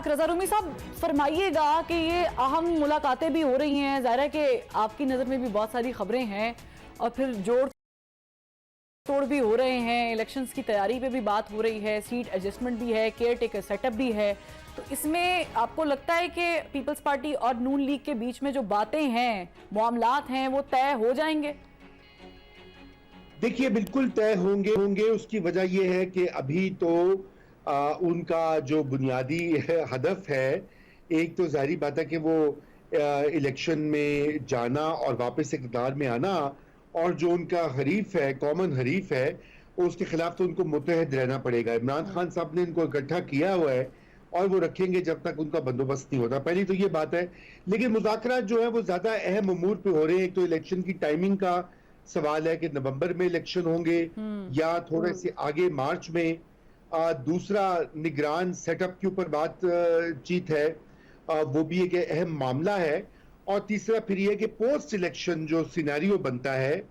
रज़ा रूमी साहब फरमाइएगा कि ये अहम मुलाकातें भी हो रही हैं, ज़ाहिर है कि आपकी नज़र में भी बहुत सारी खबरें हैं और फिर जोड़ तोड़ भी हो रहे हैं, इलेक्शंस की तैयारी पे भी बात हो रही है, सीट एडजस्टमेंट भी है, केयर टेकर सेटअप भी है। तो इसमें आपको लगता है कि पीपल्स पार्टी और नून लीग के बीच में जो बातें हैं, मामलात हैं, वो तय हो जाएंगे? देखिए, बिल्कुल तय होंगे। उसकी वजह यह है कि अभी तो उनका जो बुनियादी हदफ है, एक तो जाहिर बात है कि वो इलेक्शन में जाना और वापस इक़्तिदार में आना, और जो उनका हरीफ है, कॉमन हरीफ है, उसके खिलाफ तो उनको मुतहद रहना पड़ेगा। इमरान खान साहब ने इनको इकट्ठा किया हुआ है और वो रखेंगे जब तक उनका बंदोबस्त नहीं होता। पहली तो ये बात है। लेकिन मुज़ाकरात जो है वो ज्यादा अहम उमूर पे हो रहे हैं। एक तो इलेक्शन की टाइमिंग का सवाल है कि नवंबर में इलेक्शन होंगे या थोड़े से आगे मार्च में। दूसरा, निगरान सेटअप के ऊपर बातचीत है, वो भी एक अहम मामला है। और तीसरा फिर ये कि पोस्ट इलेक्शन जो सिनेरियो बनता है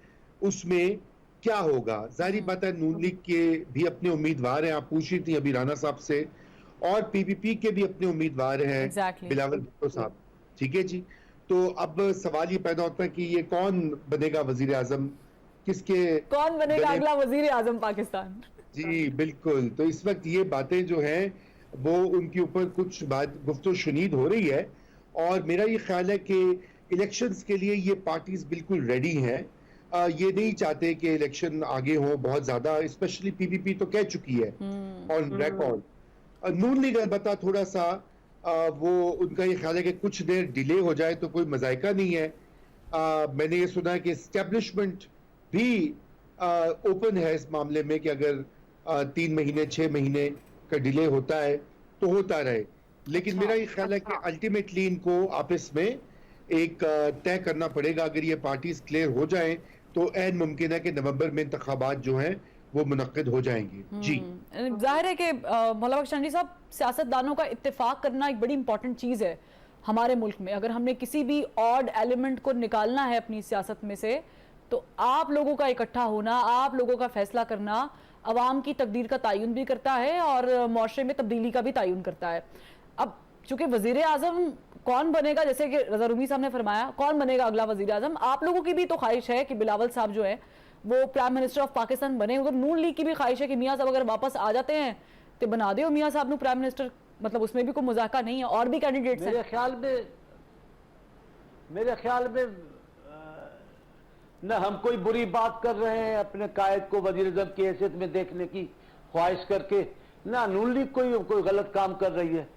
उसमें क्या होगा। जाहिर बात है, नून लीग के भी अपने उम्मीदवार हैं, आप पूछ रही थी अभी राना साहब से, और पीपीपी के भी अपने उम्मीदवार हैं, बिलावल भुट्टो साहब। ठीक है जी। तो अब सवाल ये पैदा होता है कि ये कौन बनेगा वजीर आजम, कौन बनेगा अगला वजीर आजम पाकिस्तान। जी बिल्कुल। तो इस वक्त ये बातें जो हैं वो उनके ऊपर कुछ बात गुफ्तो शुनीद हो रही है, और मेरा ये ख्याल है कि इलेक्शंस के लिए ये पार्टीज बिल्कुल रेडी हैं। ये नहीं चाहते कि इलेक्शन आगे हो बहुत ज्यादा, स्पेशली पीपीपी तो कह चुकी है ऑन रिकॉर्ड। नून लीग अलबत्ता थोड़ा सा वो उनका ये ख्याल है कि कुछ देर डिले हो जाए तो कोई मजायका नहीं है। मैंने ये सुना है कि एस्टेब्लिशमेंट भी ओपन है इस मामले में कि अगर 3 महीने 6 महीने का डिले होता है तो होता रहे। लेकिन मेरा ये ख्याल है कि अल्टीमेटली इनको आपस में एक तय करना पड़ेगा। अगर ये पार्टीज क्लियर हो जाएं तो ऐन मुमकिन है कि नवंबर में इंतखाबात जो हैं वो मुनक्किद हो जाएंगे। जी जाहिर है कि मौलाना बख्शंडी साहब, सियासतदानों का इत्तेफाक करना एक बड़ी इंपॉर्टेंट चीज़ है हमारे मुल्क में। अगर हमने किसी भी ऑड एलिमेंट को निकालना है अपनी सियासत में से, तो आप लोगों का इकट्ठा होना, आप लोगों का फैसला करना अवाम की तकदीर का तयन भी करता है और मुआशरे में तब्दीली का भी तयन करता है। अब चूंकि वजीर आजम कौन बनेगा, जैसे कि रज़ा रूमी साहब ने फरमाया, कौन बनेगा अगला वजीर आजम, आप लोगों की भी तो ख्वाहिश है कि बिलावल साहब जो है वो प्राइम मिनिस्टर ऑफ पाकिस्तान बने। उधर नून लीग की भी ख्वाहिश है कि मियाँ साहब अगर वापस आ जाते हैं तो बना दो मियाँ साहब ने प्राइम मिनिस्टर, मतलब उसमें भी कोई मुज़ाहरा नहीं है। और भी कैंडिडेट्स हैं। मेरे ख्याल में न हम कोई बुरी बात कर रहे हैं अपने कायद को वजीर आज़म की हैसियत में देखने की ख्वाहिश करके, ना नून लीग कोई गलत काम कर रही है।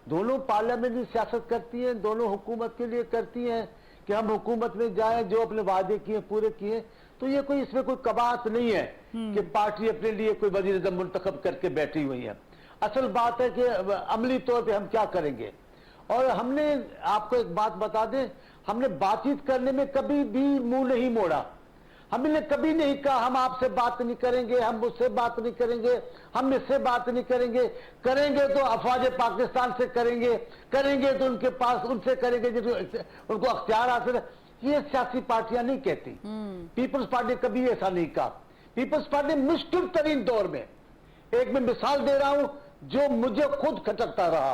दोनों पार्लियामेंट्री सियासत करती हैं, दोनों हुकूमत के लिए करती हैं कि हम हुकूमत में जाएं, जो अपने वादे किए पूरे किए। तो ये कोई इसमें कोई कबात नहीं है कि पार्टी अपने लिए कोई वजीर आज़म मुंतखब करके बैठी हुई है। असल बात है कि अमली तौर पर हम क्या करेंगे। और हमने आपको एक बात बता दें, हमने बातचीत करने में कभी भी मुंह नहीं मोड़ा। हमने कभी नहीं कहा हम आपसे बात नहीं करेंगे, हम मुझसे बात नहीं करेंगे, हम इससे बात नहीं करेंगे। करेंगे तो अफवाज पाकिस्तान से करेंगे तो उनके पास उनसे करेंगे जो उनको अख्तियार हासिल है। ये सियासी पार्टियां नहीं कहती। पीपल्स पार्टी कभी ऐसा नहीं कहा। पीपल्स पार्टी मुश्किल तरीन दौर में, एक मैं मिसाल दे रहा हूं जो मुझे खुद खटकता रहा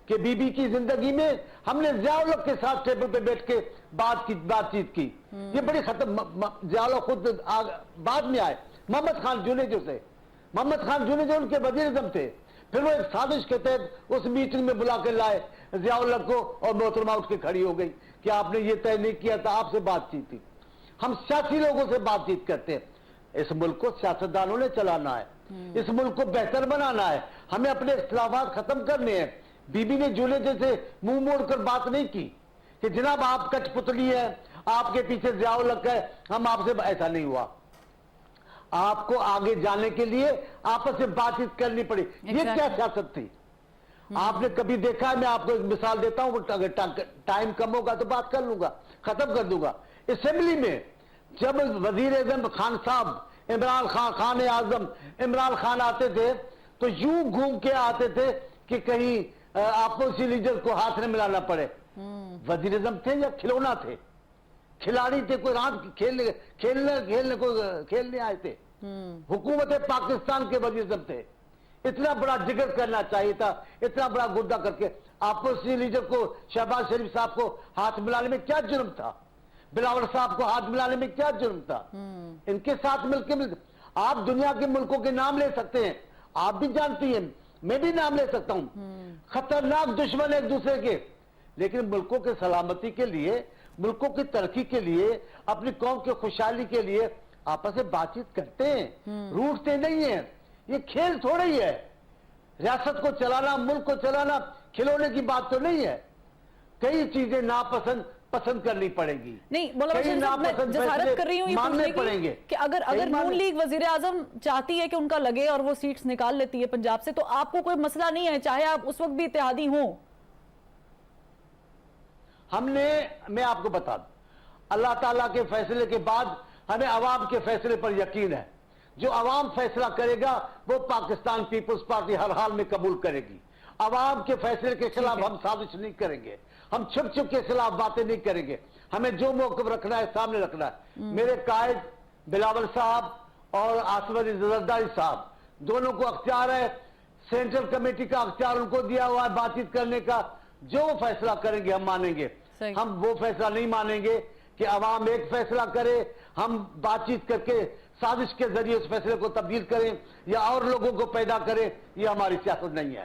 कि बीबी की जिंदगी में हमने ज़िया-उल-हक के साथ टेबल पे बैठ के बातचीत की। ये बड़ी खत्म, ज़िया-उल-हक खुद बाद में आए, मोहम्मद खान जुनेजो से। मोहम्मद खान जुनेजो उनके वज़ीर आज़म थे। फिर वो एक साजिश के तहत उस मीटिंग में बुला के लाए ज़िया-उल-हक को, और मोहतरमा उठ के खड़ी हो गई कि आपने ये तय नहीं किया था, आपसे बातचीत थी। हम सियासी लोगों से बातचीत करते हैं। इस मुल्क को सियासतदानों ने चलाना है, इस मुल्क को बेहतर बनाना है, हमें अपने इख्तिलाफात खत्म करने हैं। बीबी ने जूले जैसे मुंह मोड़कर बात नहीं की कि जनाब आप कठपुतली है, आपके पीछे ज़िया-उल-हक है, हम आपसे, ऐसा नहीं हुआ। आपको आगे जाने के लिए आपस में बातचीत करनी पड़ी। ये क्या सियासत थी? आपने कभी देखा है? मैं आपको एक मिसाल देता हूं, अगर टाइम कम होगा तो बात कर लूंगा, खत्म कर दूंगा। असेंबली में जब वजीर आजम खान साहब खान आजम इमरान खान आते थे तो यूं घूम के आते थे कि कहीं अपोजिशन लीडर को हाथ में मिलाना पड़े। वजीर आजम थे या खिलौना थे? खिलाड़ी थे, कोई रात खेलने को खेलने आए थे। हुकूमत पाकिस्तान के वजीर आजम थे। इतना बड़ा जिगर करना चाहिए था, इतना बड़ा गुड्डा करके अपोजिशन लीडर को, शहबाज शरीफ साहब को हाथ मिलाने में क्या जुर्म था? बिलावल साहब को हाथ मिलाने में क्या जुर्म था? इनके साथ मिलकर आप दुनिया के मुल्कों के नाम ले सकते हैं, आप भी जानती हैं, मैं भी नाम ले सकता हूं, खतरनाक दुश्मन एक दूसरे के, लेकिन मुल्कों के सलामती के लिए, मुल्कों की तरक्की के लिए, अपनी कौम की खुशहाली के लिए आपस में बातचीत करते हैं, रूठते नहीं है। ये खेल थोड़ा ही है, रियासत को चलाना, मुल्क को चलाना खिलौने की बात तो नहीं है। कई चीजें नापसंद पसंद करनी पड़ेगी। नहीं, मौलाना बख्शी साहब, मैं जसारत कर रही हूँ ये मानने पूछने पड़ेंगे कि अगर नून लीग वजीर आजम चाहती है कि उनका लगे और वो सीट्स निकाल लेती है पंजाब से, तो आपको कोई मसला नहीं है, चाहे आप उस वक्त भी इत्तेहादी हों? मैं आपको बता दूं, अल्लाह ताला के फैसले के बाद हमें अवाम के फैसले पर यकीन है। जो अवाम फैसला करेगा वो पाकिस्तान पीपुल्स पार्टी हर हाल में कबूल करेगी। अवाम के फैसले के खिलाफ हम साजिश नहीं करेंगे, हम छुप छुप के खिलाफ बातें नहीं करेंगे। हमें जो मौक़िफ़ रखना है सामने रखना है। मेरे कायद बिलावल साहब और आसिफ अली जरदारी साहब दोनों को अख्तियार है, सेंट्रल कमेटी का अख्तियार उनको दिया हुआ है बातचीत करने का। जो वो फैसला करेंगे हम मानेंगे। हम वो फैसला नहीं मानेंगे कि अवाम एक फैसला करे, हम बातचीत करके साजिश के जरिए उस फैसले को तब्दील करें या और लोगों को पैदा करें। ये हमारी सियासत नहीं है।